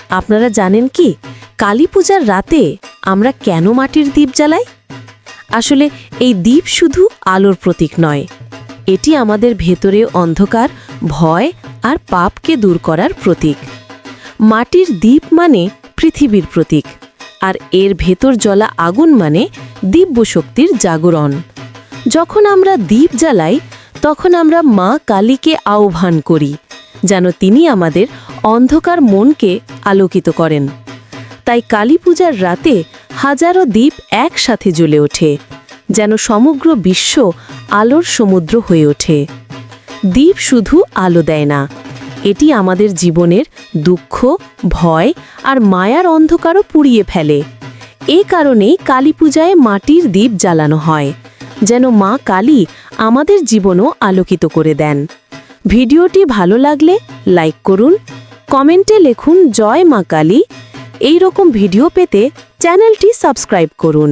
আপনারা জানেন কি কালী পূজার রাতে আমরা কেন মাটির দীপ জ্বালাই? আসলে এই দীপ শুধু আলোর প্রতীক নয়, এটি আমাদের ভেতরে অন্ধকার, ভয় আর পাপকে দূর করার প্রতীক। মাটির দীপ মানে পৃথিবীর প্রতীক, আর এর ভেতর জ্বলা আগুন মানে দিব্য শক্তির জাগরণ। যখন আমরা দীপ জ্বালাই তখন আমরা মা কালীকে আহ্বান করি, যেন তিনি আমাদের অন্ধকার মনকে আলোকিত করেন। তাই কালী পূজার রাতে হাজারো দ্বীপ একসাথে জ্বলে ওঠে, যেন সমগ্র বিশ্ব আলোর সমুদ্র হয়ে ওঠে। দ্বীপ শুধু আলো দেয় না, এটি আমাদের জীবনের দুঃখ, ভয় আর মায়ার অন্ধকারও পুড়িয়ে ফেলে। এই কারণেই কালী পূজায় মাটির দ্বীপ জ্বালানো হয়, যেন মা কালী আমাদের জীবনও আলোকিত করে দেন। ভিডিওটি ভালো লাগলে লাইক করুন, কমেন্টে লিখুন জয় মা কালী। এই রকম ভিডিও পেতে চ্যানেলটি সাবস্ক্রাইব করুন।